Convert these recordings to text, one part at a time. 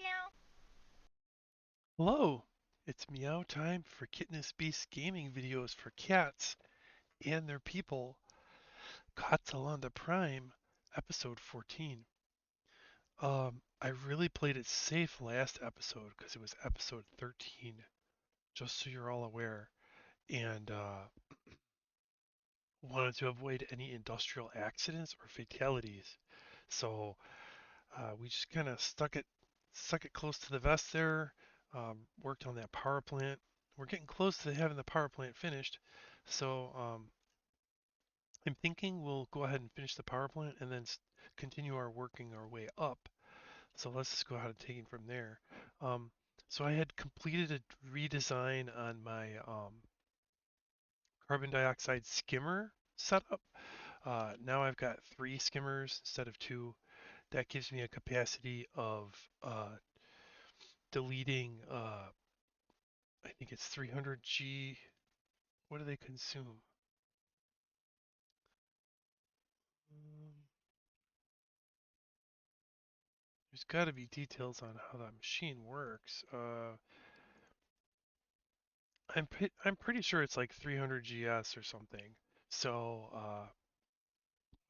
Meow. Hello, it's meow time for KittenouSBeast gaming videos for cats and their people. KatzeLande Prime, episode 14. I really played it safe last episode because it was episode 13, just so you're all aware, and wanted to avoid any industrial accidents or fatalities. So we just kind of stuck it close to the vest there. Worked on that power plant. We're getting close to having the power plant finished, so I'm thinking we'll go ahead and finish the power plant and then continue working our way up. So let's just go ahead and take it from there. Um, so I had completed a redesign on my carbon dioxide skimmer setup. Now I've got 3 skimmers instead of 2. That gives me a capacity of deleting, I think it's 300 G. What do they consume? Um, there's got to be details on how that machine works. I'm pretty sure it's like 300 GS or something. So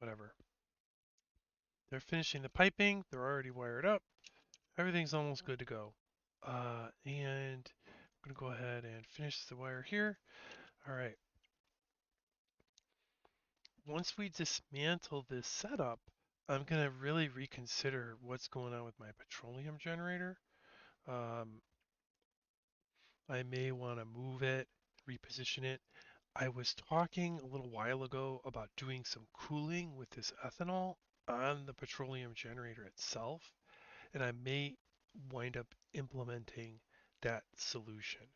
whatever. They're finishing the piping. They're already wired up. Everything's almost good to go. And I'm gonna go ahead and finish the wire here. All right. Once we dismantle this setup, I'm gonna really reconsider what's going on with my petroleum generator. Um, I may want to move it, reposition it. I was talking a little while ago about doing some cooling with this ethanol on the petroleum generator itself, and I may wind up implementing that solution.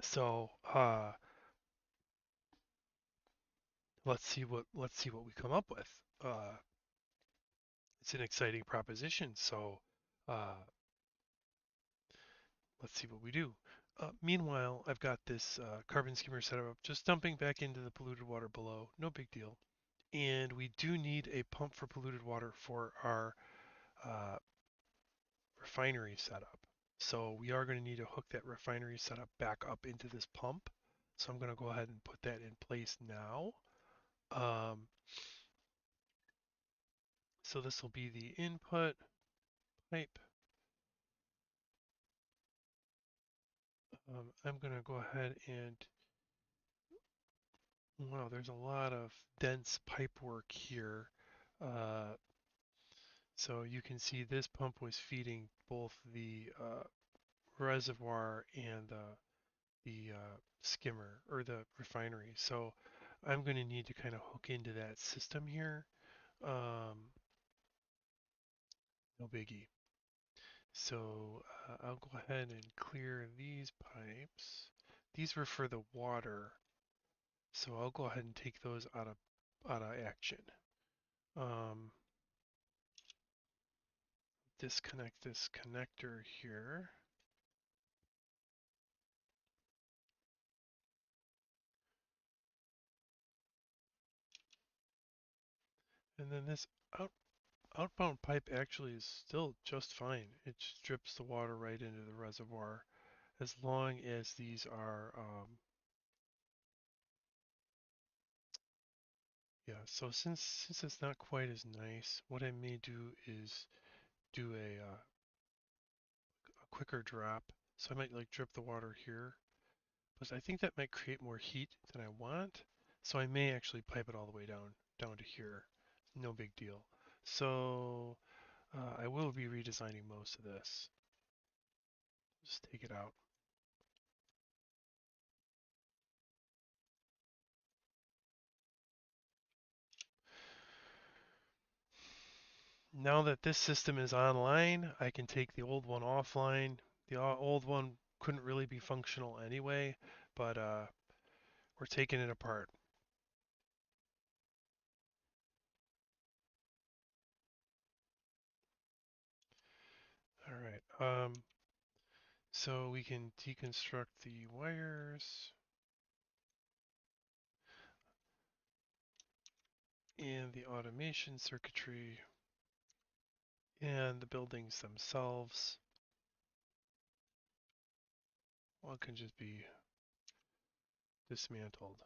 So let's see what we come up with. Uh, it's an exciting proposition, so uh, let's see what we do. Meanwhile, I've got this carbon skimmer set up, just dumping back into the polluted water below. No big deal. And we do need a pump for polluted water for our uh, refinery setup. So we are going to need to hook that refinery setup back up into this pump. So I'm going to go ahead and put that in place now. Um, so this will be the input pipe. I'm going to go ahead and, wow, there's a lot of dense pipe work here. Uh, so you can see this pump was feeding both the reservoir and the skimmer or the refinery. So I'm going to need to kind of hook into that system here. No biggie. So I'll go ahead and clear these pipes. These were for the water, so I'll go ahead and take those out of action. Um, Disconnect this connector here. And then this outbound pipe actually is still just fine. It just drips the water right into the reservoir as long as these are, yeah, so since it's not quite as nice, what I may do is do a quicker drop. So I might like drip the water here, but I think that might create more heat than I want. So I may actually pipe it all the way down to here. No big deal. So I will be redesigning most of this. Just take it out. Now that this system is online, I can take the old one offline. The old one couldn't really be functional anyway, but we're taking it apart. All right. So we can deconstruct the wires and the automation circuitry And the buildings themselves, well, can just be dismantled.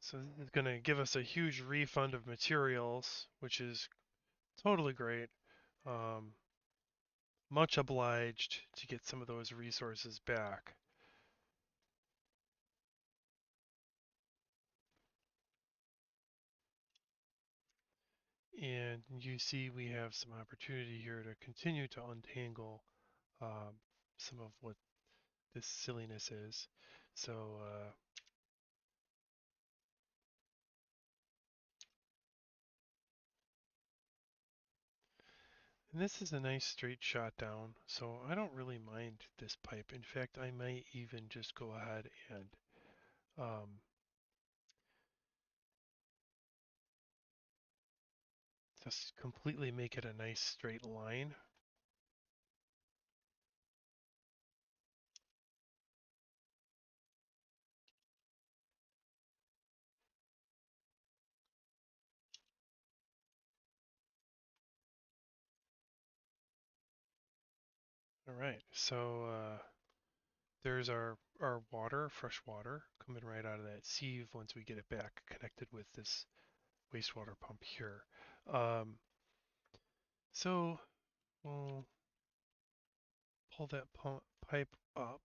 So it's going to give us a huge refund of materials, which is totally great. Um, Much obliged to get some of those resources back. And you see we have some opportunity here to continue to untangle um, some of what this silliness is. So, and this is a nice straight shot down, so I don't really mind this pipe. In fact, I might even just go ahead and um, just completely make it a nice straight line. All right, so there's our water, fresh water, coming right out of that sieve once we get it back connected with this wastewater pump here. Um, so we'll pull that pipe up,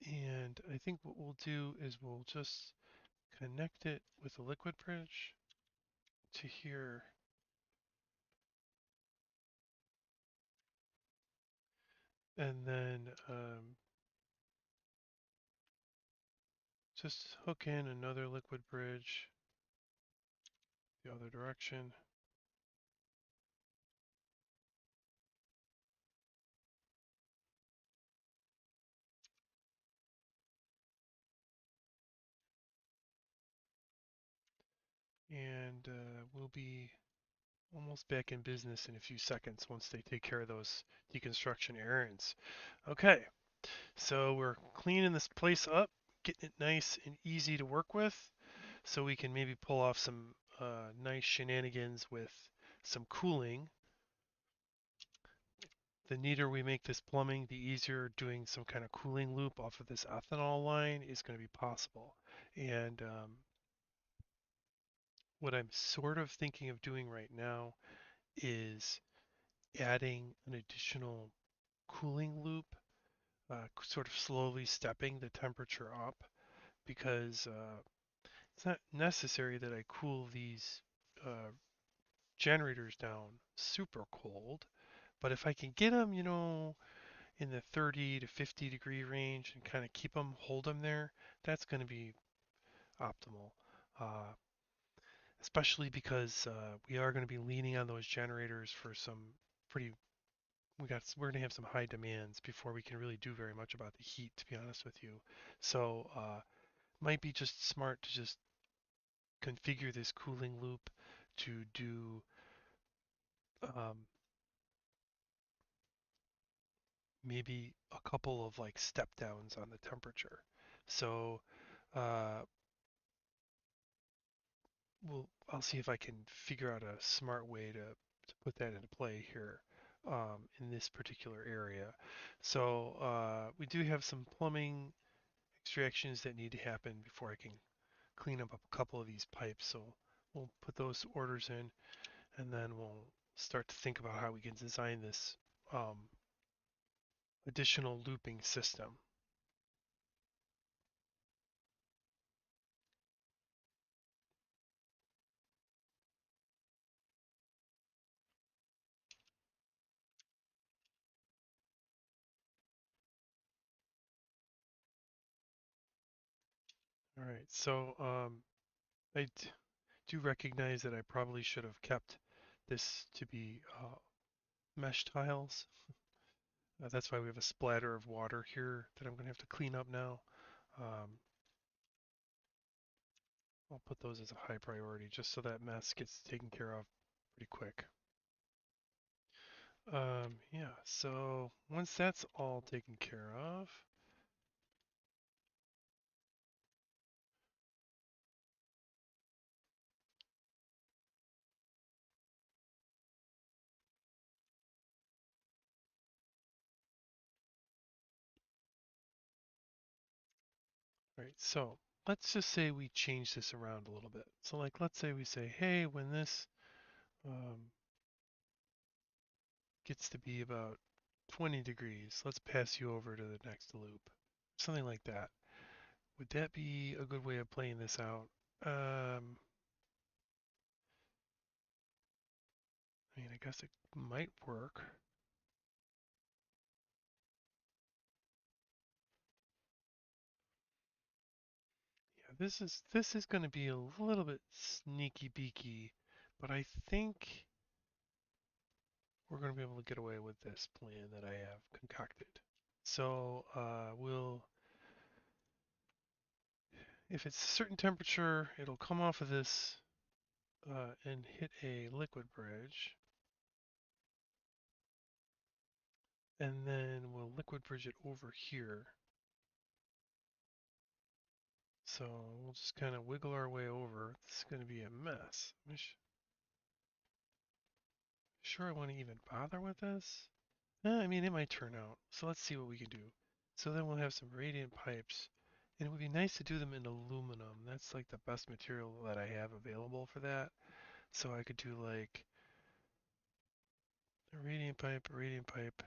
and I think what we'll do is we'll just connect it with the liquid bridge to here, and then just hook in another liquid bridge the other direction. And we'll be almost back in business in a few seconds once they take care of those deconstruction errands. Okay, so we're cleaning this place up, getting it nice and easy to work with, so we can maybe pull off some nice shenanigans with some cooling. The neater we make this plumbing, the easier doing some kind of cooling loop off of this ethanol line is going to be possible. And what I'm sort of thinking of doing right now is adding an additional cooling loop, sort of slowly stepping the temperature up because it's not necessary that I cool these uh, generators down super cold, but if I can get them, in the 30 to 50 degree range and kind of keep them, hold them there, that's going to be optimal. Uh, Especially because we are going to be leaning on those generators for some pretty we're going to have some high demands before we can really do very much about the heat, to be honest with you. So might be just smart to just configure this cooling loop to do um, maybe a couple of like step downs on the temperature. So uh, I'll see if I can figure out a smart way to put that into play here in this particular area. So we do have some plumbing extractions that need to happen before I can clean up a couple of these pipes. So we'll put those orders in, and then we'll start to think about how we can design this um, additional looping system. All right, so do recognize that I probably should have kept this to be mesh tiles. That's why we have a splatter of water here that I'm going to have to clean up now. Um, I'll put those as a high priority just so that mess gets taken care of pretty quick. Yeah, so once that's all taken care of, right, so let's just say we change this around a little bit. So like, let's say we say, hey, when this um, gets to be about 20 degrees, let's pass you over to the next loop. Something like that. Would that be a good way of playing this out? I mean, I guess it might work. Yeah, this is going to be a little bit sneaky beaky, but I think we're going to be able to get away with this plan that I have concocted. So if it's a certain temperature, it'll come off of this and hit a liquid bridge, and then we'll liquid bridge it over here. So we'll just kind of wiggle our way over. This is going to be a mess. I'm sure I want to even bother with this. I mean, it might turn out. So let's see what we can do. So then we'll have some radiant pipes. And it would be nice to do them in aluminum. That's like the best material that I have available for that. So I could do like a radiant pipe, a radiant pipe,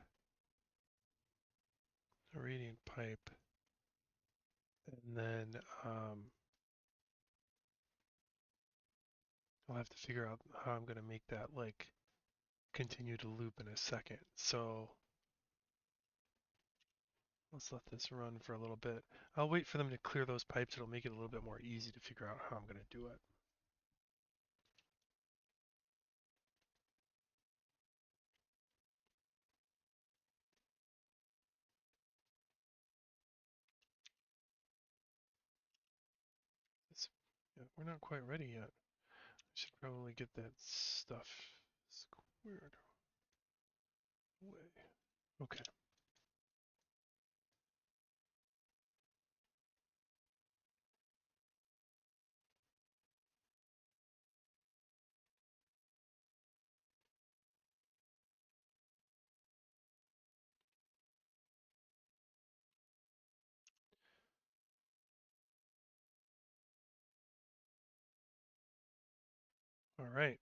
a radiant pipe. And then I'll have to figure out how I'm going to make that like continue to loop in a second. So let's let this run for a little bit. I'll wait for them to clear those pipes. It'll make it a little bit more easy to figure out how I'm going to do it. It's, yeah, we're not quite ready yet. I should probably get that stuff squared away. Okay. All right.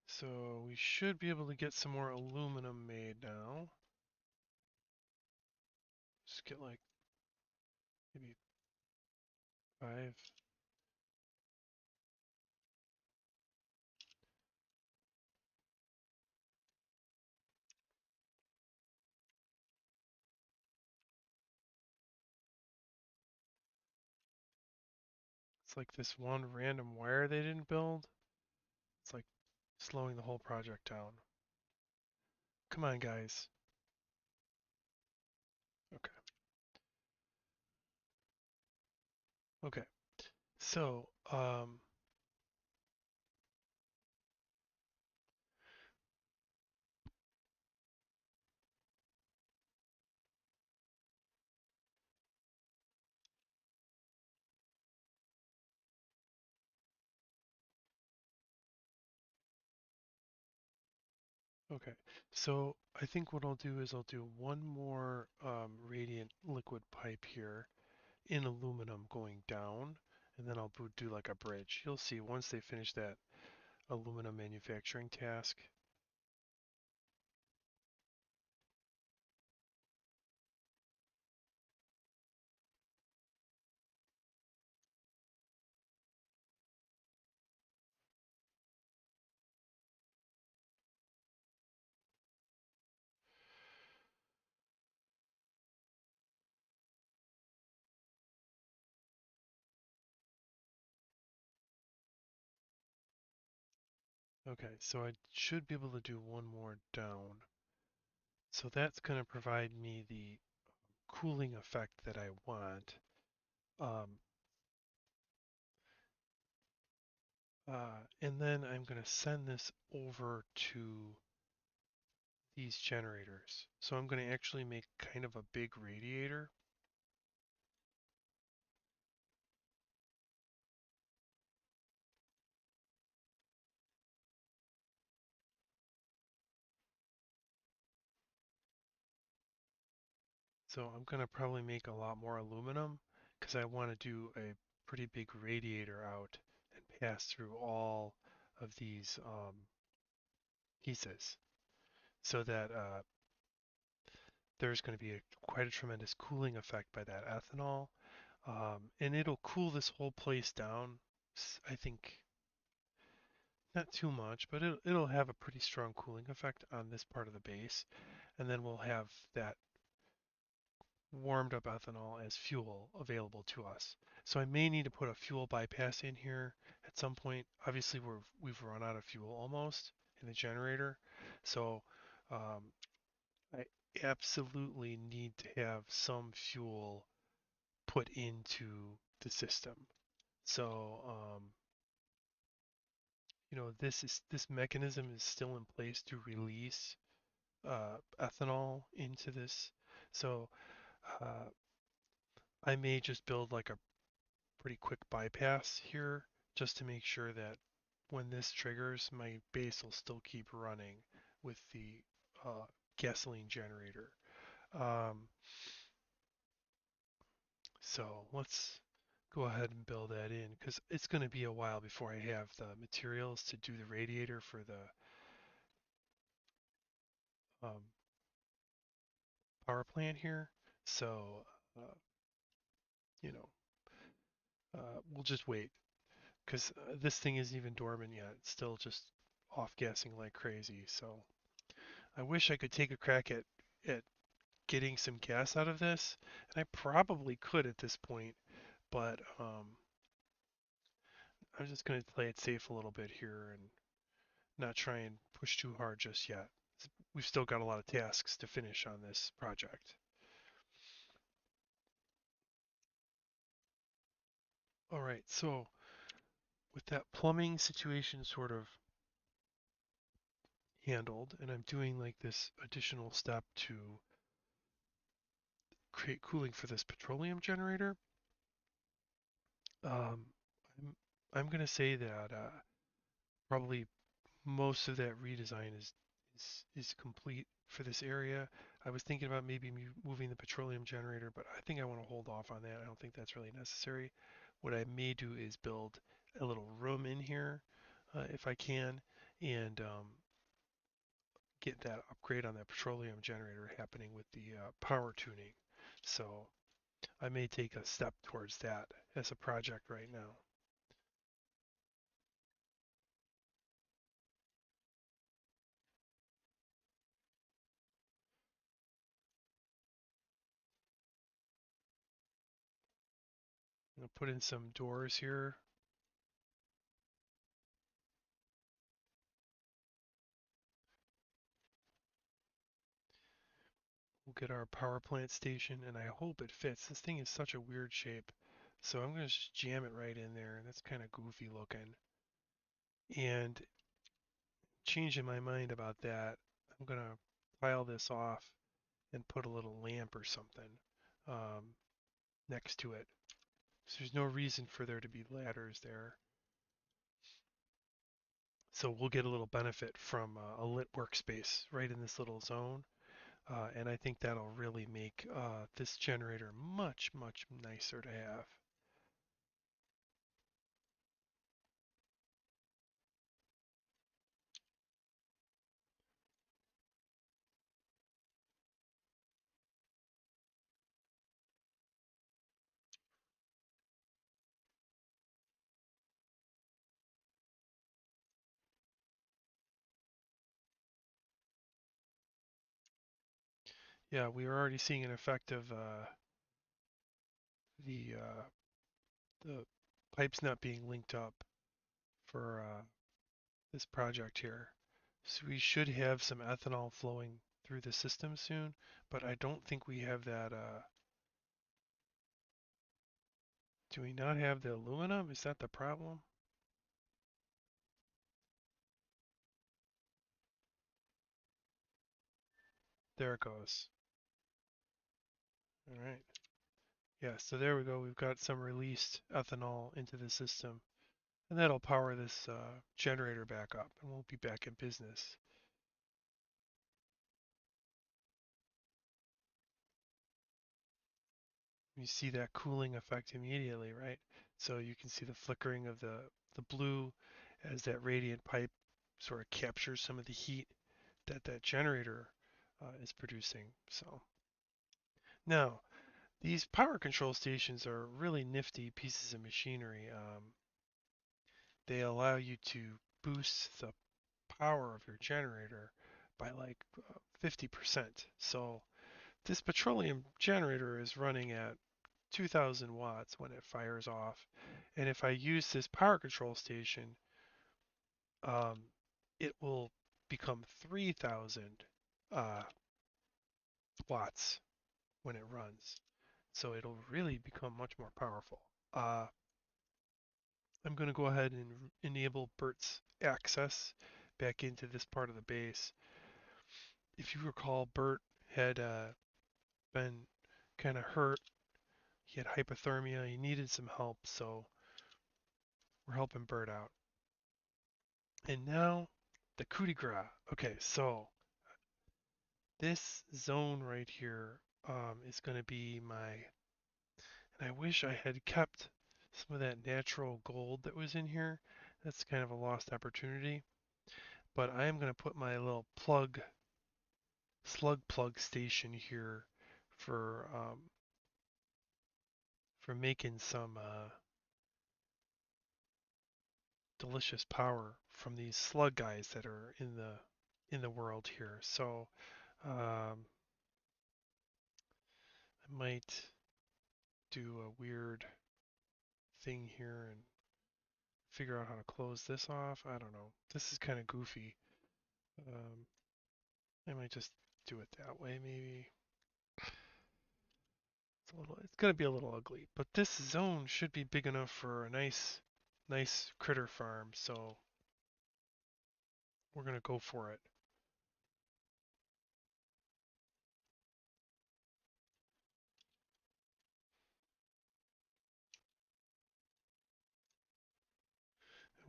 So we should be able to get some more aluminum made now. Just get like maybe 5. It's like this one random wire they didn't build. It's like slowing the whole project down. Come on, guys. Okay. Okay. So, okay. So I think what I'll do is I'll do one more radiant liquid pipe here in aluminum going down, and then I'll do like a bridge. You'll see once they finish that aluminum manufacturing task. Okay, so I should be able to do one more down. So that's going to provide me the cooling effect that I want. Um, and then I'm going to send this over to these generators. So I'm going to actually make kind of a big radiator. So I'm going to probably make a lot more aluminum because I want to do a pretty big radiator out and pass through all of these pieces so that there's going to be quite a tremendous cooling effect by that ethanol. And it'll cool this whole place down, I think, not too much, but it'll have a pretty strong cooling effect on this part of the base. And then we'll have that warmed up ethanol as fuel available to us. So I may need to put a fuel bypass in here at some point. Obviously, we've run out of fuel almost in the generator. So um, I absolutely need to have some fuel put into the system. So, this mechanism is still in place to release ethanol into this. So uh, I may just build like a pretty quick bypass here just to make sure that when this triggers, my base will still keep running with the uh, gasoline generator. Um, so let's go ahead and build that in because it's going to be a while before I have the materials to do the radiator for the um, power plant here. So, uh, you know, we'll just wait because this thing isn't even dormant yet. It's still just off gassing like crazy. So I wish I could take a crack at getting some gas out of this, and I probably could at this point, but I'm just going to play it safe a little bit here and not try and push too hard just yet. We've still got a lot of tasks to finish on this project. All right, so with that plumbing situation sort of handled, and I'm doing like this additional step to create cooling for this petroleum generator, um, I'm, I'm going to say that probably most of that redesign is complete for this area. I was thinking about maybe moving the petroleum generator, but I think I want to hold off on that. I don't think that's really necessary. What I may do is build a little room in here if I can, and get that upgrade on that petroleum generator happening with the power tuning. So I may take a step towards that as a project right now. I'm gonna put in some doors here. We'll get our power plant station, and I hope it fits. This thing is such a weird shape. So I'm going to just jam it right in there. That's kind of goofy looking. And changing my mind about that, I'm going to file this off and put a little lamp or something um, next to it. So there's no reason for there to be ladders there. So we'll get a little benefit from a lit workspace right in this little zone. And I think that'll really make this generator much, much nicer to have. Yeah, we are already seeing an effect of the the pipes not being linked up for this project here. So we should have some ethanol flowing through the system soon, but I don't think we have that. Do we not have the aluminum? Is that the problem? There it goes. All right. Yeah, so there we go. We've got some released ethanol into the system, and that'll power this generator back up, and we'll be back in business. You see that cooling effect immediately, right? So you can see the flickering of the blue as that radiant pipe sort of captures some of the heat that that generator is producing. So now these power control stations are really nifty pieces of machinery. They allow you to boost the power of your generator by like 50%. So this petroleum generator is running at 2000 watts when it fires off. And if I use this power control station, um, it will become 3000 uh, watts when it runs. So it'll really become much more powerful. Uh, I'm going to go ahead and enable Bert's access back into this part of the base. If you recall, Bert had been kind of hurt. He had hypothermia. He needed some help, so we're helping Bert out. And now the coup de grace. Okay, so this zone right here is going to be my, and I wish I had kept some of that natural gold that was in here. That's kind of a lost opportunity. But I am going to put my little slug plug station here for for making some delicious power from these slug guys that are in the world here. So I might do a weird thing here and figure out how to close this off. I don't know. This is kind of goofy. Um, I might just do it that way maybe. It's gonna be a little ugly, but this zone should be big enough for a nice critter farm. So we're gonna go for it.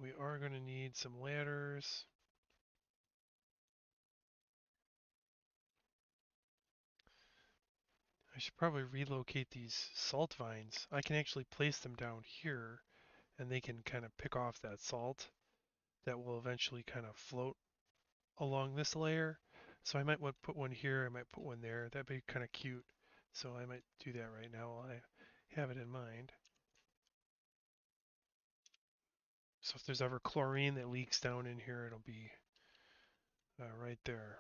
We are gonna need some ladders. I should probably relocate these salt vines. I can actually place them down here and they can kind of pick off that salt that will eventually kind of float along this layer. So I might want to put one here, I might put one there. That'd be kind of cute. So I might do that right now while I have it in mind. So if there's ever chlorine that leaks down in here, it'll be right there.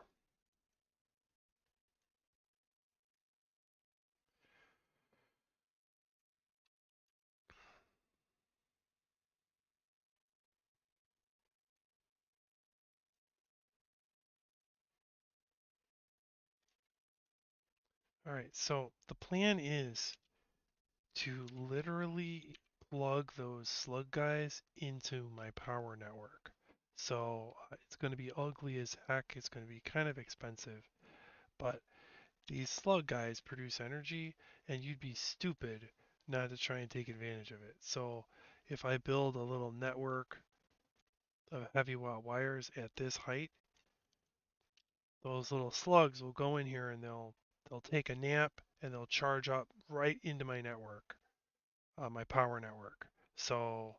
All right, so the plan is to literally plug those slug guys into my power network. So it's going to be ugly as heck. It's going to be kind of expensive, but these slug guys produce energy, and you'd be stupid not to try and take advantage of it. So if I build a little network of heavy wires at this height, those little slugs will go in here and they'll take a nap and they'll charge up right into my network, my power network. So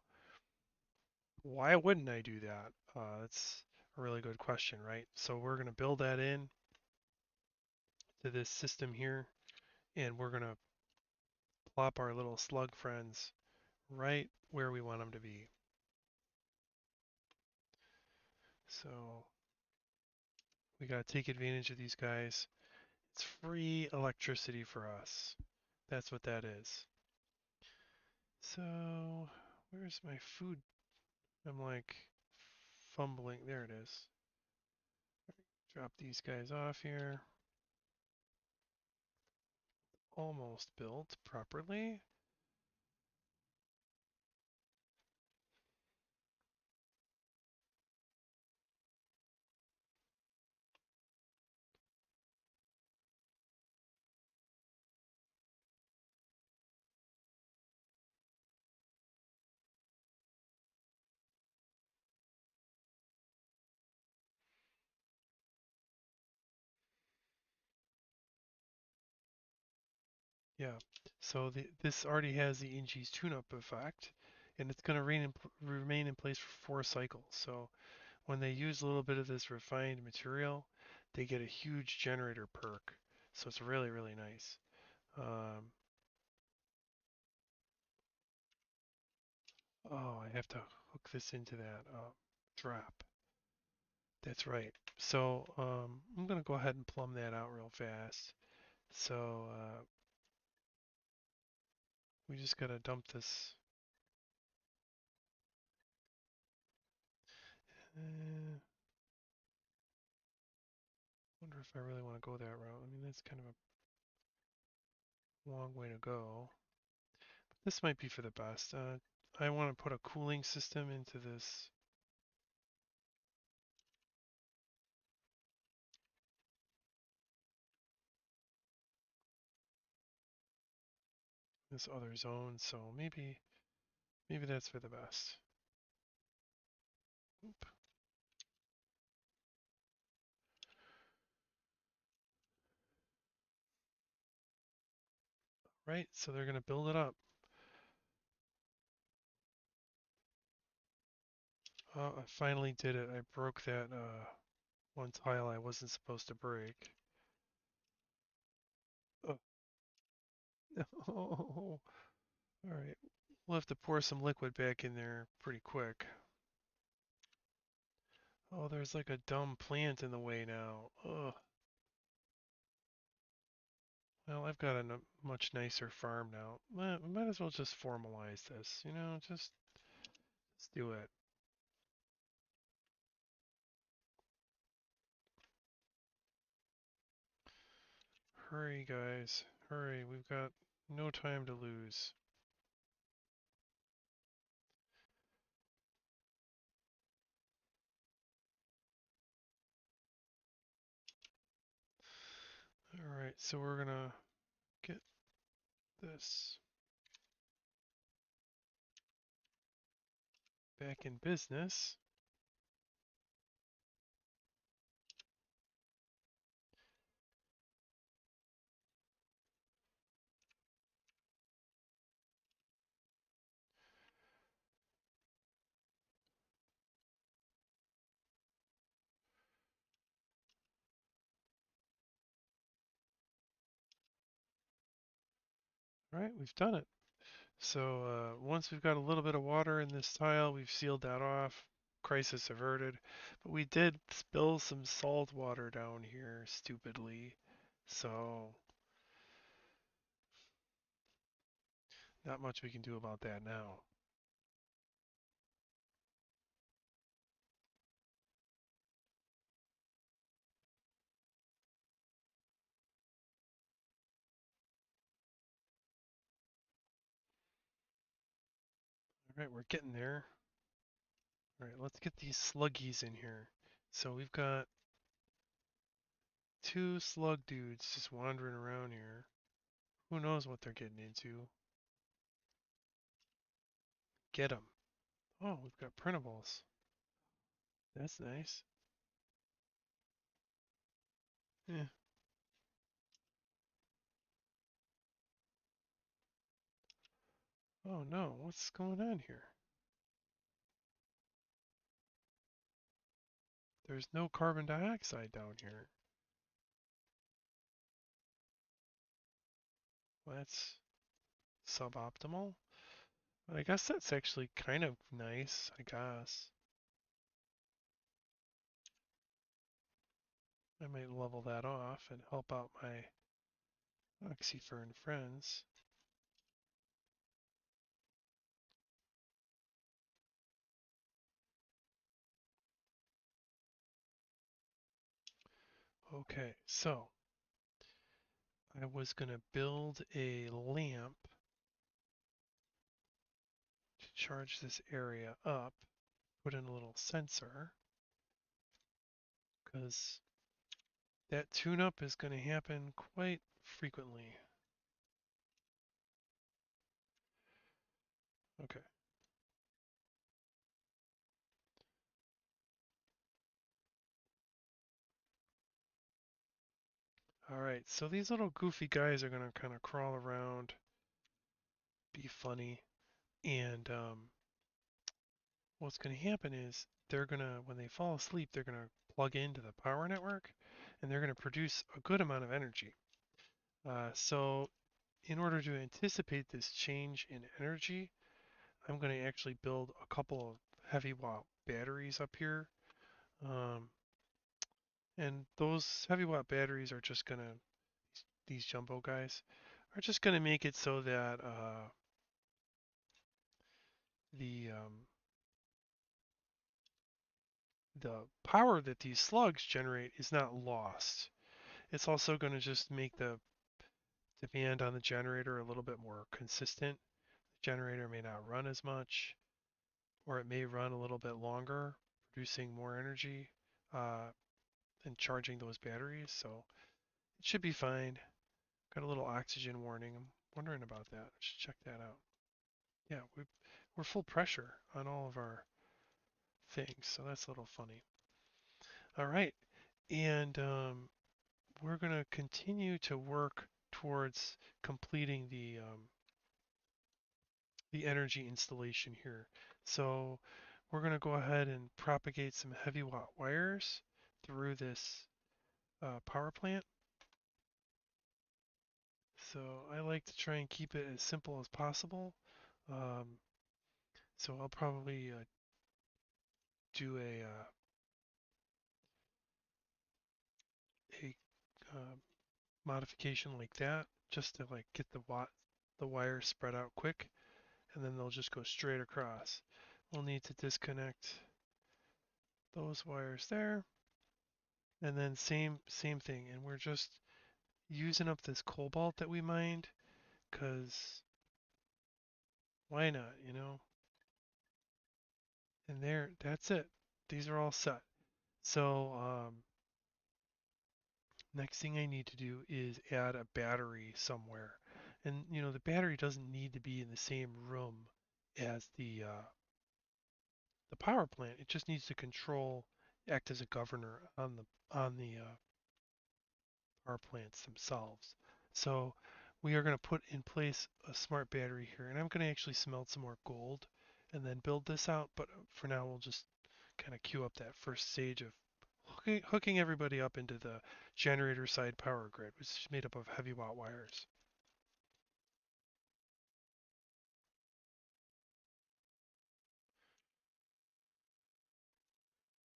why wouldn't I do that? That's a really good question, right? So we're going to build that in to this system here, and we're going to plop our little slug friends right where we want them to be. So we got to take advantage of these guys. It's free electricity for us. That's what that is. So where's my food? I'm like fumbling. There it is. Drop these guys off here. Almost built properly. Yeah. So this already has the Ing's tune-up effect, and it's going to remain in place for 4 cycles. So when they use a little bit of this refined material, they get a huge generator perk. So it's really, really nice. Um, oh, I have to hook this into that drop. That's right. So I'm going to go ahead and plumb that out real fast. So we just got to dump this. Uh, wonder if I really want to go that route. I mean, that's kind of a long way to go. This might be for the best. I want to put a cooling system into this other zone, so maybe that's for the best. Oop. Right, so they're gonna build it up. I finally did it. I broke that one tile I wasn't supposed to break. Oh, no. All right, we'll have to pour some liquid back in there pretty quick. Oh, there's like a dumb plant in the way now. Ugh. Well, I've got a much nicer farm now. Might as well just formalize this, just do it. Hurry, guys. Hurry, we've got no time to lose. Alright, so we're gonna get this back in business. Alright, we've done it. So once we've got a little bit of water in this tile, we've sealed that off. Crisis averted. But we did spill some salt water down here stupidly. So not much we can do about that now. Alright, we're getting there. Alright, let's get these sluggies in here. So we've got 2 slug dudes just wandering around here. Who knows what they're getting into? Get them. Oh, we've got printables. That's nice. Yeah. Oh no, what's going on here? There's no carbon dioxide down here. Well, that's suboptimal. But I guess that's actually kind of nice, I guess. I might level that off and help out my oxyfern friends. Okay, so I was going to build a lamp to charge this area up, put in a little sensor, because that tune-up is going to happen quite frequently. Okay. All right, so these little goofy guys are gonna kind of crawl around, be funny, and what's gonna happen is they're gonna, when they fall asleep, they're gonna plug into the power network, and they're gonna produce a good amount of energy. So in order to anticipate this change in energy, I'm going to actually build a couple of heavy watt batteries up here. Um, and those heavy watt batteries are just going to, these jumbo guys, are just going to make it so that the the power that these slugs generate is not lost. It's also going to just make the demand on the generator a little bit more consistent. The generator may not run as much, or it may run a little bit longer, producing more energy uh, and charging those batteries. So it should be fine. Got a little oxygen warning. I'm wondering about that. I should check that out. Yeah, we're full pressure on all of our things, so that's a little funny. All right, and we're gonna continue to work towards completing the energy installation here. So we're gonna go ahead and propagate some heavy watt wires through this power plant. So I like to try and keep it as simple as possible. Um, so I'll probably do a modification like that, just to like get the wires spread out quick, and then they'll just go straight across. We'll need to disconnect those wires there, and then same thing. And we're just using up this cobalt that we mined, cause why not, you know? And there, that's it. These are all set. So next thing I need to do is add a battery somewhere. And you know, the battery doesn't need to be in the same room as the power plant. It just needs to control, act as a governor on the power plants themselves. So we are going to put in place a smart battery here, and I'm going to actually smelt some more gold and then build this out. But for now, we'll just kind of queue up that first stage of hooking everybody up into the generator side power grid, which is made up of heavy watt wires.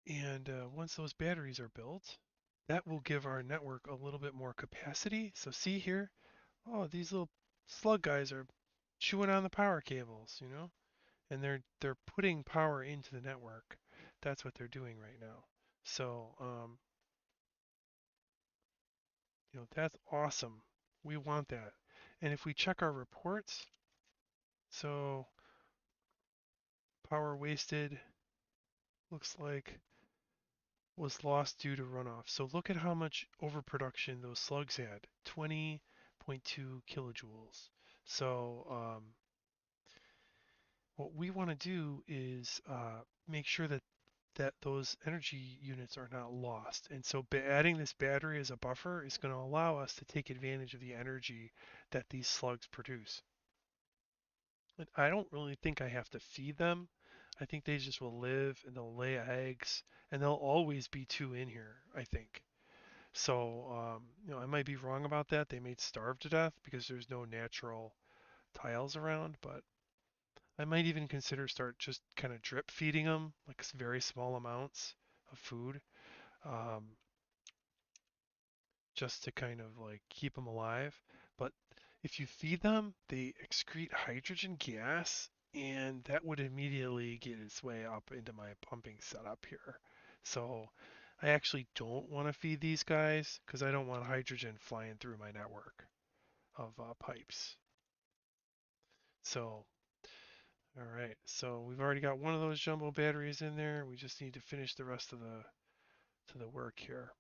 And once those batteries are built, that will give our network a little bit more capacity. So see here, oh, these little slug guys are chewing on the power cables, you know, and they're putting power into the network. That's what they're doing right now. So you know, that's awesome. We want that. And if we check our reports, so power wasted looks like was lost due to runoff. So look at how much overproduction those slugs had, 20.2 kilojoules. So what we want to do is make sure that those energy units are not lost. And so adding this battery as a buffer is going to allow us to take advantage of the energy that these slugs produce. And I don't really think I have to feed them. I think they just will live and they'll lay eggs and there'll always be two in here, I think. So, you know, I might be wrong about that. They may starve to death because there's no natural tiles around, but I might even consider start just kind of drip feeding them, like very small amounts of food, um, just to kind of like keep them alive. But if you feed them, they excrete hydrogen gas, and that would immediately get its way up into my pumping setup here. So I actually don't want to feed these guys because I don't want hydrogen flying through my network of pipes. So, all right. So we've already got one of those jumbo batteries in there. We just need to finish the rest of the work here.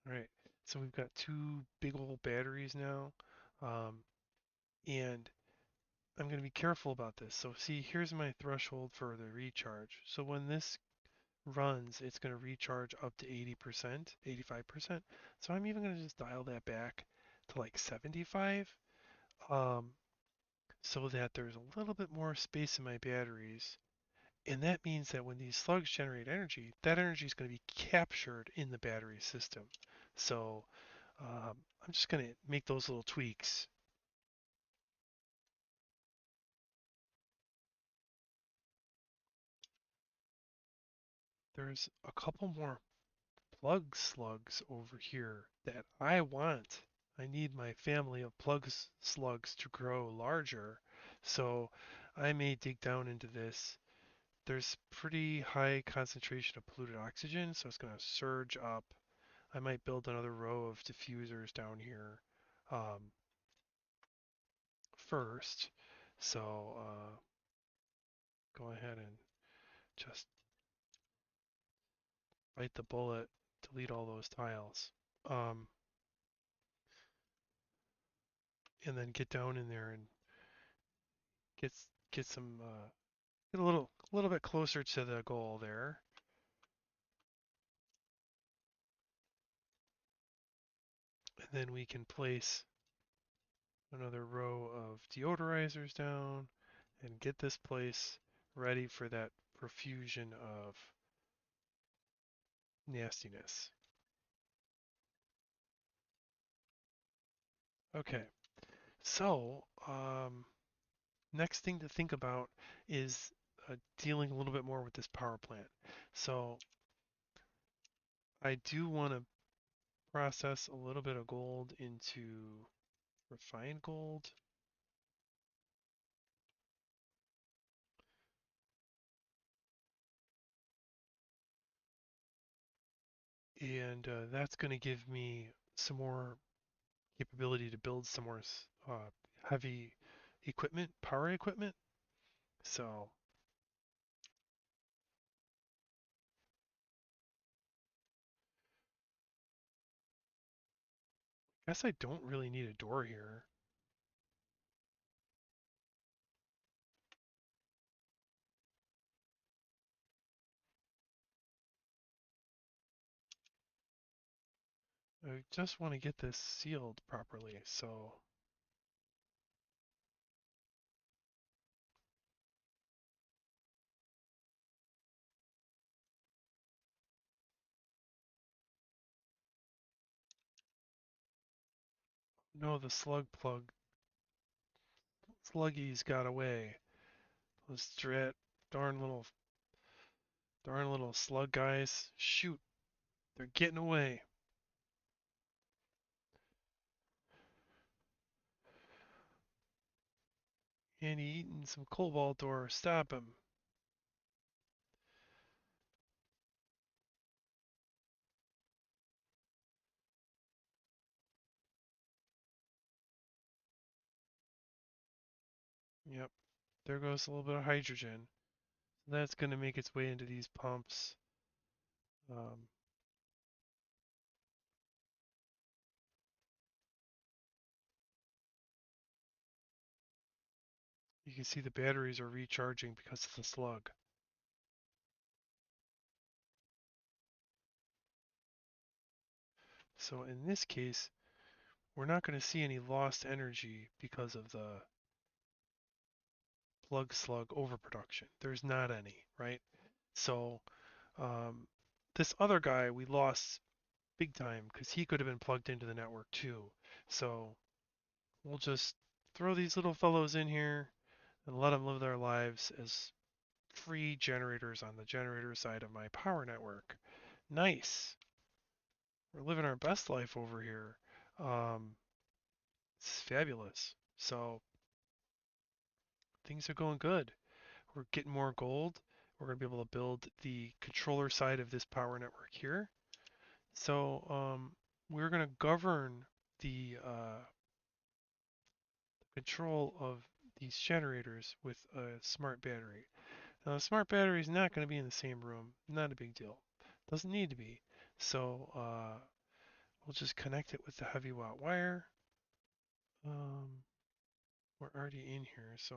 All right. So we've got two big old batteries now. Um, and I'm going to be careful about this. So see, here's my threshold for the recharge. So when this runs, it's going to recharge up to 80%, 85%. So I'm even going to just dial that back to like 75, um, so that there's a little bit more space in my batteries. And that means that when these slugs generate energy, that energy is going to be captured in the battery system. So I'm just going to make those little tweaks. There's a couple more plug slugs over here that I want. I need my family of plug slugs to grow larger. So I may dig down into this. There's pretty high concentration of polluted oxygen, so it's going to surge up. I might build another row of diffusers down here first. So go ahead and just bite the bullet, delete all those tiles, um, and then get down in there and get get some get a little bit closer to the goal there. And then we can place another row of deodorizers down and get this place ready for that profusion of nastiness. Okay, so next thing to think about is dealing a little bit more with this power plant. So I do want to process a little bit of gold into refined gold. And that's going to give me some more capability to build some more heavy equipment, power equipment. So I guess I don't really need a door here. I just want to get this sealed properly. So no, the sluggies got away. Those darn little slug guys. Shoot, they're getting away. And he eating some cobalt ore. Stop him. Yep, there goes a little bit of hydrogen. That's going to make its way into these pumps. Um, you can see the batteries are recharging because of the slug. So in this case, we're not going to see any lost energy because of the plug slug overproduction. There's not any, right? So um, this other guy we lost big time because he could have been plugged into the network too. So we'll just throw these little fellows in here and let them live their lives as free generators on the generator side of my power network. Nice. We're living our best life over here. Um, it's fabulous. So things are going good. We're getting more gold. We're going to be able to build the controller side of this power network here. So we're going to govern the control of these generators with a smart battery. Now, the smart battery is not going to be in the same room. Not a big deal. Doesn't need to be. So we'll just connect it with the heavy watt wire. Um, we're already in here, so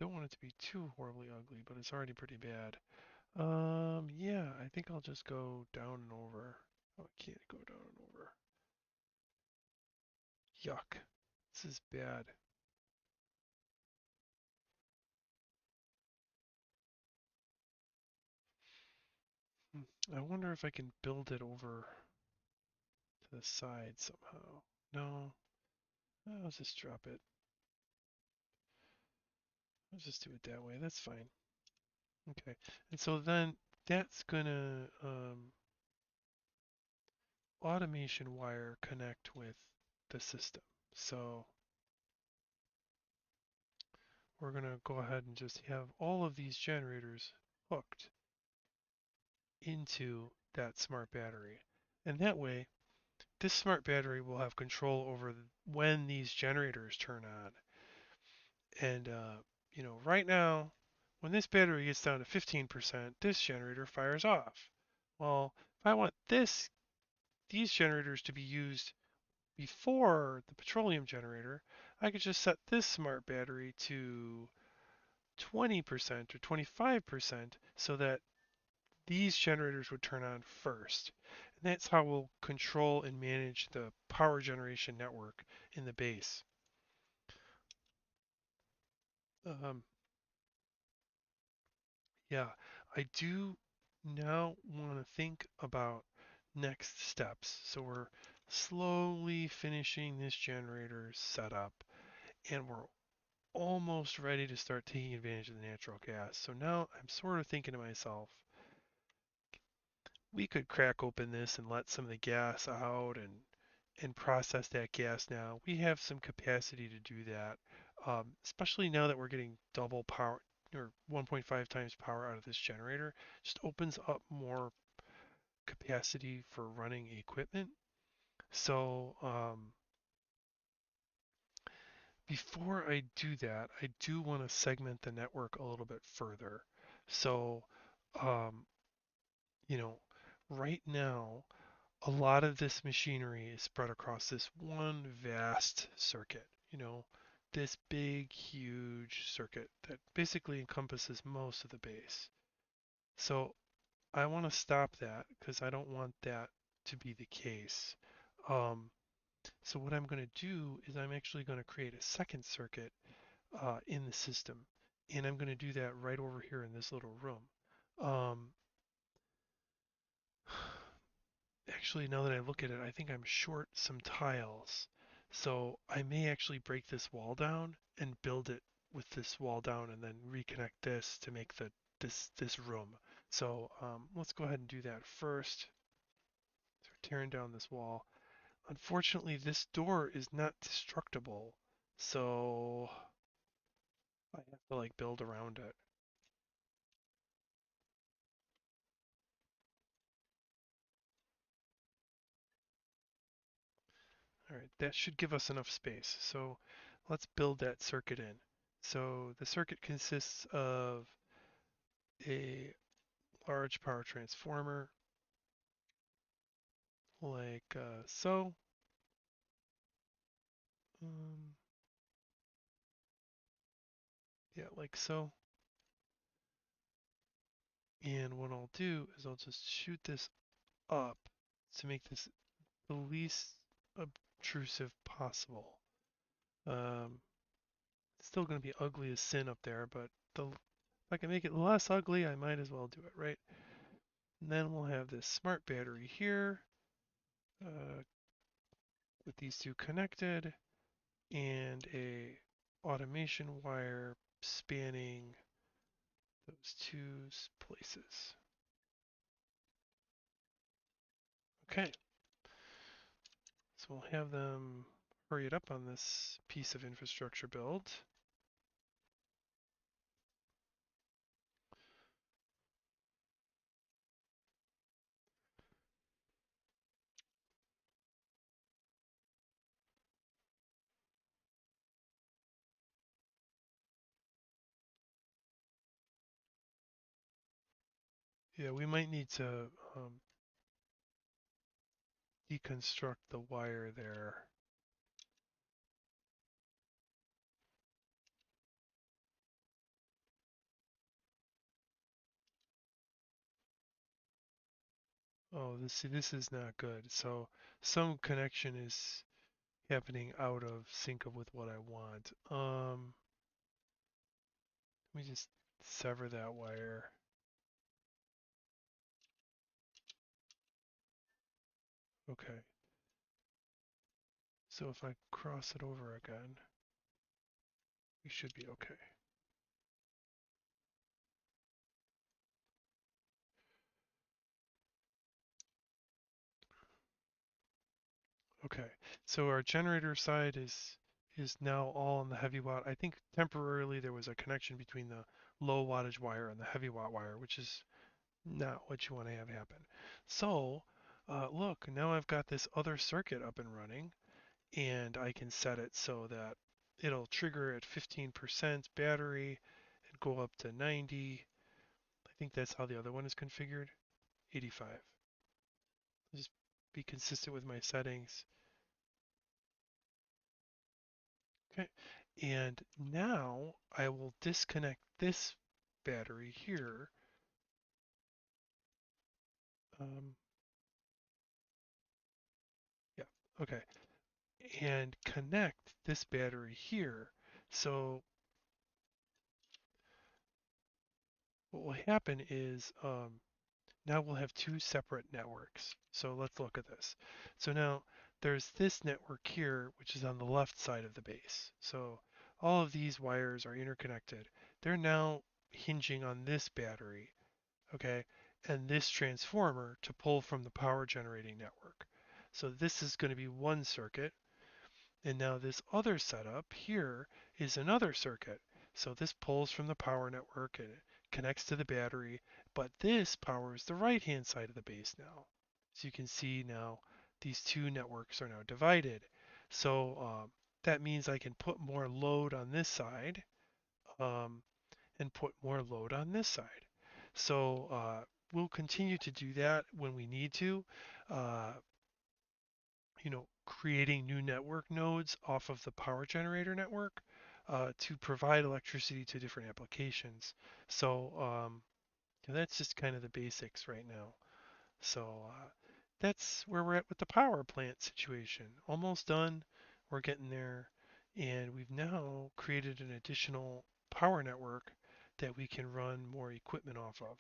Don't want it to be too horribly ugly, but it's already pretty bad. Yeah, I think I'll just go down and over. Oh, I can't go down and over. Yuck. This is bad. I wonder if I can build it over to the side somehow. No, I'll just drop it. I'll just do it that way. That's fine. Okay. And so then that's gonna automation wire connect with the system. So we're gonna go ahead and just have all of these generators hooked into that smart battery. And that way, this smart battery will have control over when these generators turn on. And, right now, when this battery gets down to 15%, this generator fires off. Well, if I want these generators to be used before the petroleum generator, I could just set this smart battery to 20% or 25% so that these generators would turn on first. And that's how we'll control and manage the power generation network in the base. Um, yeah, I do now want to think about next steps. So we're slowly finishing this generator setup and we're almost ready to start taking advantage of the natural gas. So now I'm sort of thinking to myself, we could crack open this and let some of the gas out and process that gas now. We have some capacity to do that, especially now that we're getting double power or 1.5 times power out of this generator. Just opens up more capacity for running equipment. So before I do that, I do want to segment the network a little bit further. So, um, you know, right now, a lot of this machinery is spread across this one vast circuit, this big, huge circuit that basically encompasses most of the base. So I want to stop that because I don't want that to be the case. Um, so what I'm going to do is I'm actually going to create a second circuit in the system, and I'm going to do that right over here in this little room. Um, Actually, now that I look at it, I think I'm short some tiles. So I may actually break this wall down and build it with this wall down and then reconnect this to make this room. So let's go ahead and do that first. So we're tearing down this wall. Unfortunately, this door is not destructible. So I have to like build around it. All right, that should give us enough space. So let's build that circuit in. So the circuit consists of a large power transformer like so. Um, yeah, like so. And what I'll do is I'll just shoot this up to make this the least obtrusive possible. Um, it's still going to be ugly as sin up there, but if I can make it less ugly, I might as well do it, right? And then we'll have this smart battery here uh, with these two connected and a automation wire spanning those two places. Okay, so we'll have them hurry it up on this piece of infrastructure build. Yeah, we might need to deconstruct the wire there. Oh, this is not good. So some connection is happening out of sync of with what I want. Let me just sever that wire. Okay. So if I cross it over again, we should be okay. Okay. So our generator side is now all on the heavy watt. I think temporarily there was a connection between the low wattage wire and the heavy watt wire, which is not what you want to have happen. So, look, now I've got this other circuit up and running, and I can set it so that it'll trigger at 15% battery and go up to 90. I think that's how the other one is configured. 85. Just be consistent with my settings. Okay. And now I will disconnect this battery here. Um, yeah. Okay. And connect this battery here. So what will happen is now we'll have two separate networks. So let's look at this. So now there's this network here, which is on the left side of the base. So all of these wires are interconnected. They're now hinging on this battery, okay, and this transformer to pull from the power generating network. So this is going to be one circuit, and now this other setup here is another circuit. So this pulls from the power network and it connects to the battery, but this powers the right-hand side of the base now. So you can see now these two networks are now divided. So that means I can put more load on this side um, and put more load on this side. So we'll continue to do that when we need to. Uh, creating new network nodes off of the power generator network to provide electricity to different applications. So that's just kind of the basics right now. So that's where we're at with the power plant situation. Almost done. We're getting there. And we've now created an additional power network that we can run more equipment off of.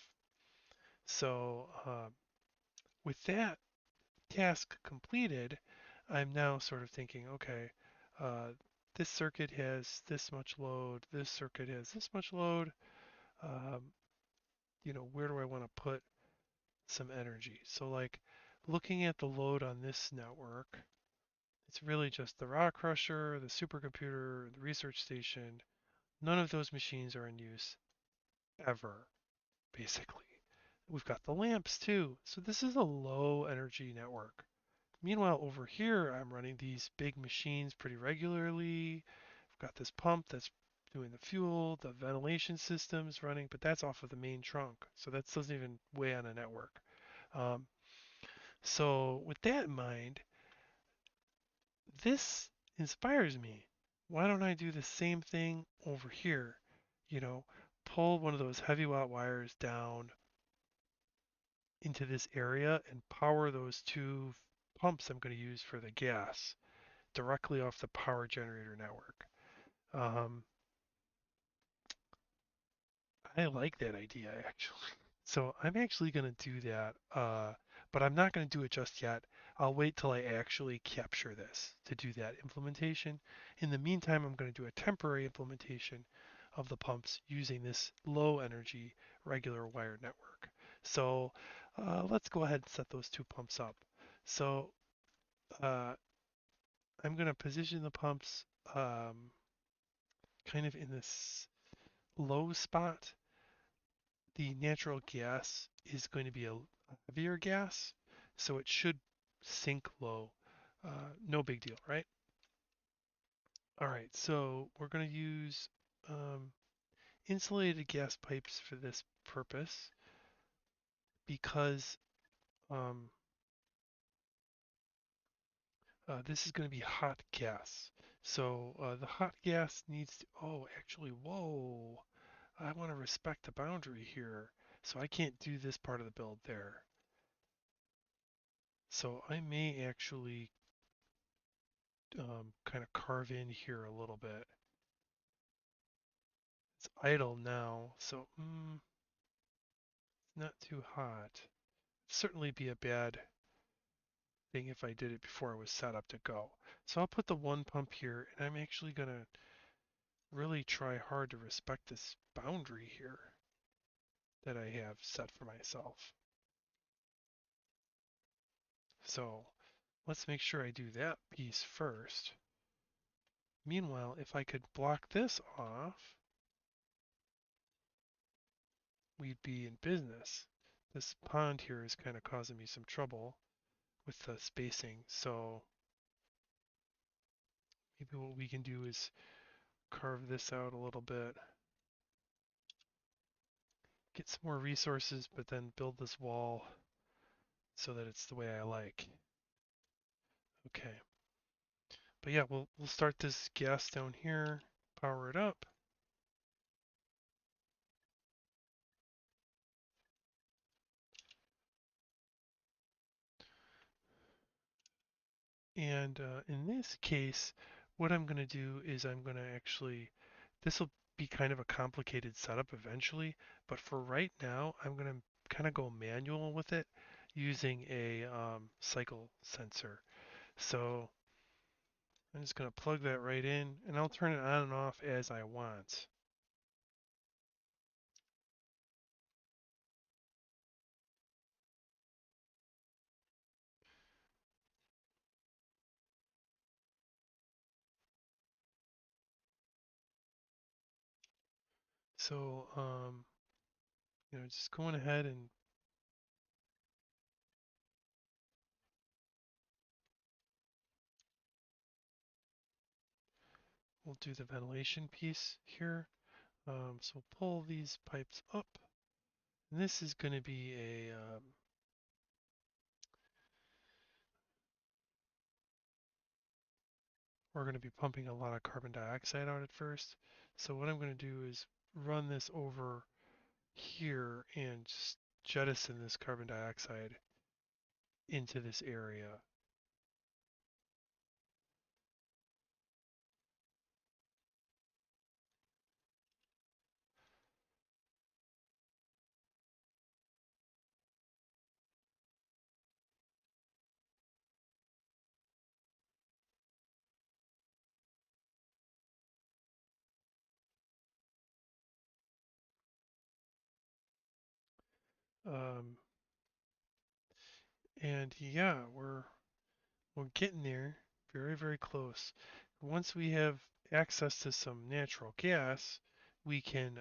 So with that, task completed, I'm now sort of thinking, okay, uh, this circuit has this much load, this circuit has this much load. Um, where do I want to put some energy? So, like, looking at the load on this network, it's really just the rock crusher, the supercomputer, the research station. None of those machines are in use ever, basically. We've got the lamps too. So this is a low energy network. Meanwhile, over here, I'm running these big machines pretty regularly. I've got this pump that's doing the fuel, the ventilation system's running, but that's off of the main trunk. So that doesn't even weigh on a network. Um, so with that in mind, this inspires me. Why don't I do the same thing over here? You know, pull one of those heavy watt wires down into this area and power those two pumps I'm going to use for the gas directly off the power generator network. Um, I like that idea actually. So I'm actually going to do that, but I'm not going to do it just yet. I'll wait till I actually capture this to do that implementation. In the meantime, I'm going to do a temporary implementation of the pumps using this low energy regular wire network. So let's go ahead and set those two pumps up. So uh, I'm going to position the pumps kind of in this low spot. The natural gas is going to be a heavier gas, so it should sink low. No big deal, right? All right, so we're going to use um, insulated gas pipes for this purpose because um, this is going to be hot gas. So the hot gas needs to, oh, actually, whoa, I want to respect the boundary here. So I can't do this part of the build there. So I may actually kind of carve in here a little bit. It's idle now, so it's not too hot. It'd certainly be a bad thing if I did it before it was set up to go. So I'll put the one pump here, and I'm actually going to really try hard to respect this boundary here that I have set for myself. So let's make sure I do that piece first. Meanwhile, if I could block this off, we'd be in business. This pond here is kind of causing me some trouble with the spacing, so maybe what we can do is carve this out a little bit, get some more resources, but then build this wall so that it's the way I like. Okay. But yeah, we'll start this gas down here, power it up. And in this case, what I'm going to do is I'm going to actually, this will be kind of a complicated setup eventually, but for right now, I'm going to kind of go manual with it using a cycle sensor. So I'm just going to plug that right in, and I'll turn it on and off as I want. So, just going ahead and we'll do the ventilation piece here. So pull these pipes up. And this is going to be we're going to be pumping a lot of carbon dioxide out at first. So what I'm going to do is run this over here and just jettison this carbon dioxide into this area. Um, and yeah, we're getting there, very, very close. Once we have access to some natural gas, we can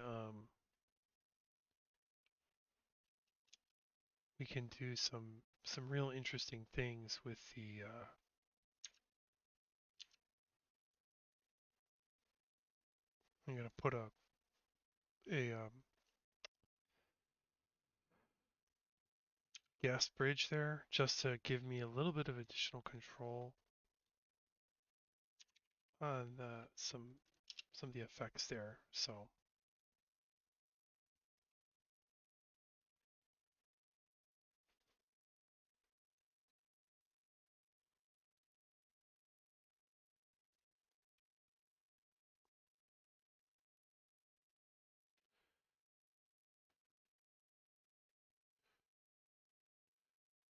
do some real interesting things with the I'm gonna put a gas bridge there just to give me a little bit of additional control on some of the effects there. So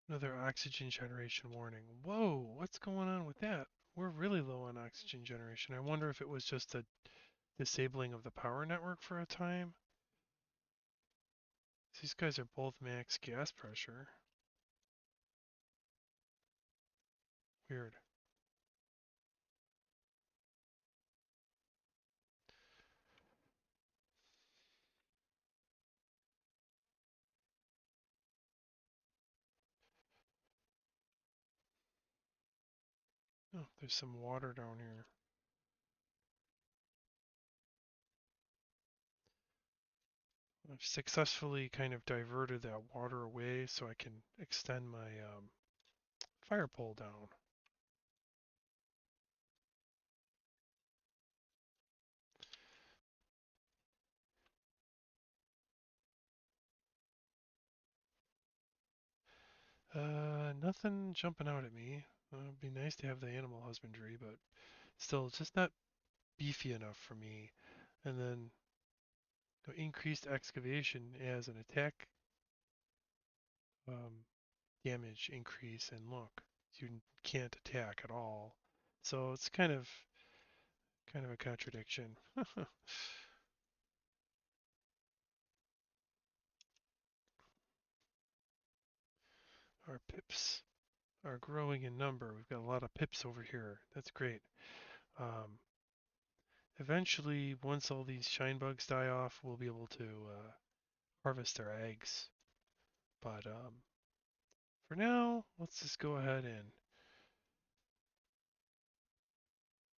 another oxygen generation warning. Whoa, what's going on with that? We're really low on oxygen generation. I wonder if it was just a disabling of the power network for a time. These guys are both max gas pressure. Weird. Oh, there's some water down here. I've successfully kind of diverted that water away so I can extend my fire pole down. Nothing jumping out at me. It'd be nice to have the animal husbandry, but still, it's just not beefy enough for me. And then increased excavation as an attack um, damage increase, and look, you can't attack at all. So it's kind of a contradiction. Our pips are growing in number. We've got a lot of pips over here. That's great. Um, Eventually, once all these shine bugs die off, we'll be able to harvest their eggs. But for now, let's just go ahead and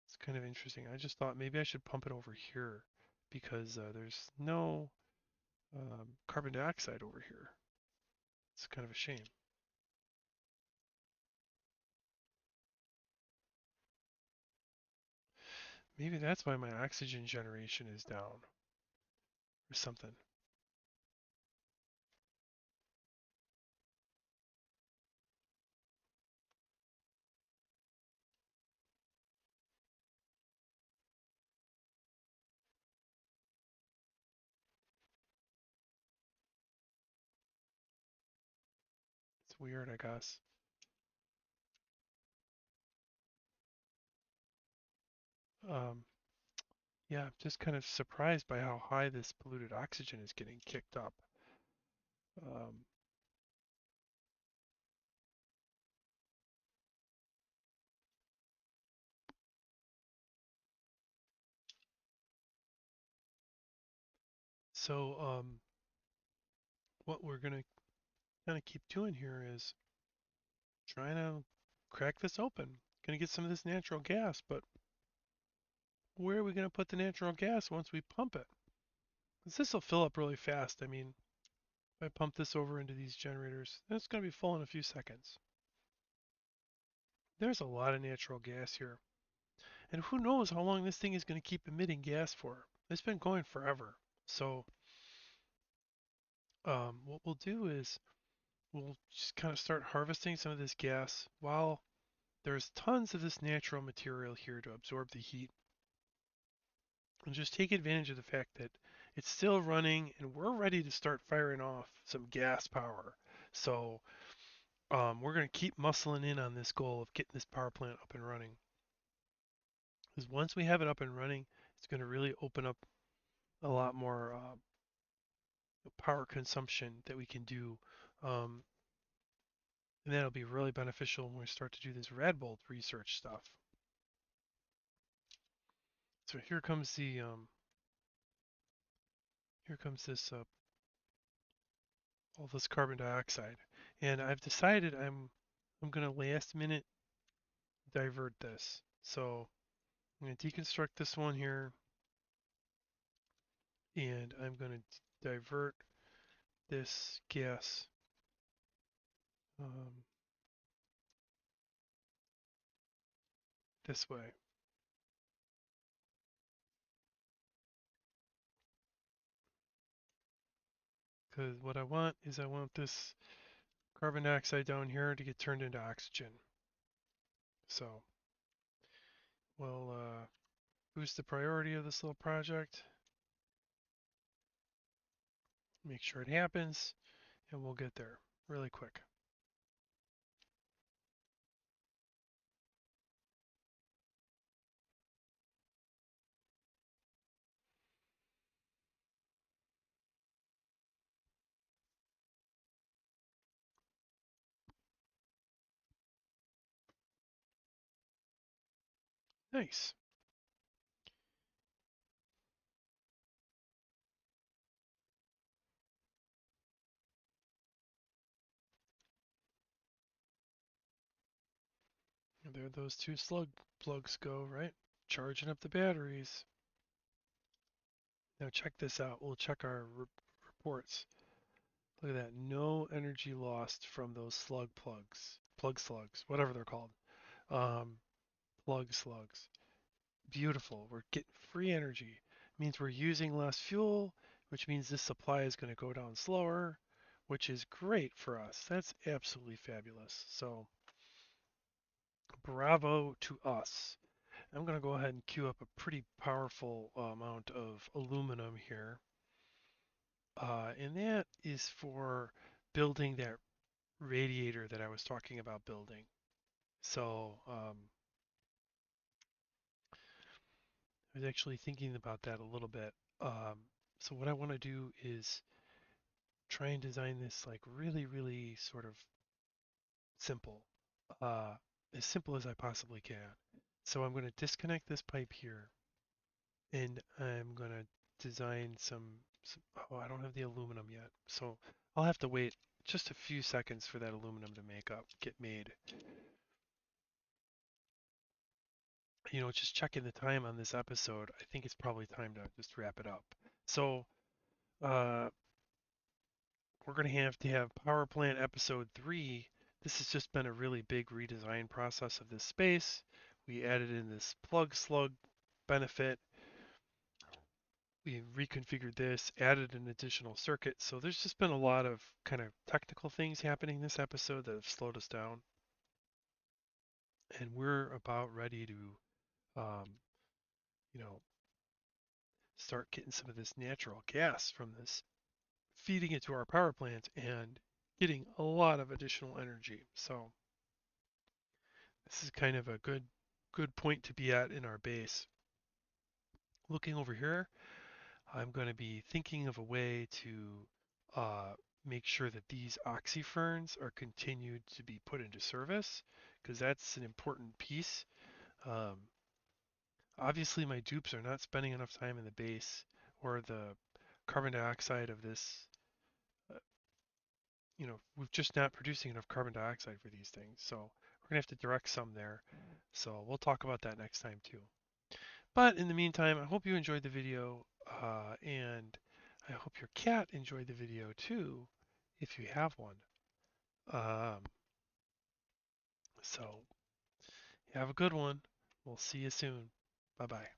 it's kind of interesting. I just thought maybe I should pump it over here because there's no carbon dioxide over here. It's kind of a shame. Maybe that's why my oxygen generation is down or something. It's weird, I guess. Um, yeah, I'm just kind of surprised by how high this polluted oxygen is getting kicked up. Um, so what we're gonna kind of keep doing here is trying to crack this open. Gonna get some of this natural gas, but where are we gonna put the natural gas once we pump it? 'Cause this will fill up really fast. I mean, if I pump this over into these generators, it's gonna be full in a few seconds. There's a lot of natural gas here. And who knows how long this thing is going to keep emitting gas for. It's been going forever. So what we'll do is we'll just kind of start harvesting some of this gas while there's tons of this natural material here to absorb the heat. And just take advantage of the fact that it's still running and we're ready to start firing off some gas power. So we're going to keep muscling in on this goal of getting this power plant up and running. Because once we have it up and running, it's going to really open up a lot more power consumption that we can do. Um, and that'll be really beneficial when we start to do this Radbold research stuff. So here comes this all this carbon dioxide, and I've decided I'm gonna last minute divert this. So I'm gonna deconstruct this one here, and I'm gonna divert this gas um, this way. Because what I want is I want this carbon dioxide down here to get turned into oxygen. So we'll boost the priority of this little project, make sure it happens, and we'll get there really quick. Nice. And there those two slug plugs go, right? Charging up the batteries. Now check this out. We'll check our reports. Look at that. No energy lost from those slug plugs. Plug slugs, whatever they're called. Um, plug slugs. Beautiful. We're getting free energy. It means we're using less fuel, which means this supply is going to go down slower. which is great for us. That's absolutely fabulous. So bravo to us. I'm going to go ahead and queue up a pretty powerful amount of aluminum here. And that is for building that radiator that I was talking about building. So I was actually thinking about that a little bit. So what I want to do is try and design this like really, really sort of simple, uh, as simple as I possibly can. So I'm going to disconnect this pipe here, and I'm going to design some. Oh, I don't have the aluminum yet, so I'll have to wait just a few seconds for that aluminum to get made. Just checking the time on this episode, I think it's probably time to just wrap it up. So, uh, we're going to have Power Plant Episode 3. This has just been a really big redesign process of this space. We added in this plug slug benefit. We reconfigured this, added an additional circuit. So there's just been a lot of kind of technical things happening this episode that have slowed us down. And we're about ready to, um, you know, start getting some of this natural gas from this, feeding it to our power plant and getting a lot of additional energy. So this is kind of a good point to be at in our base. Looking over here, I'm going to be thinking of a way to uh, make sure that these oxyferns are continued to be put into service, because that's an important piece. Um, Obviously, my dupes are not spending enough time in the base, or the carbon dioxide of this. Uh, we're just not producing enough carbon dioxide for these things. So we're going to have to direct some there. So we'll talk about that next time too. But in the meantime, I hope you enjoyed the video, and I hope your cat enjoyed the video too, if you have one. Um, so have a good one. We'll see you soon. Bye bye.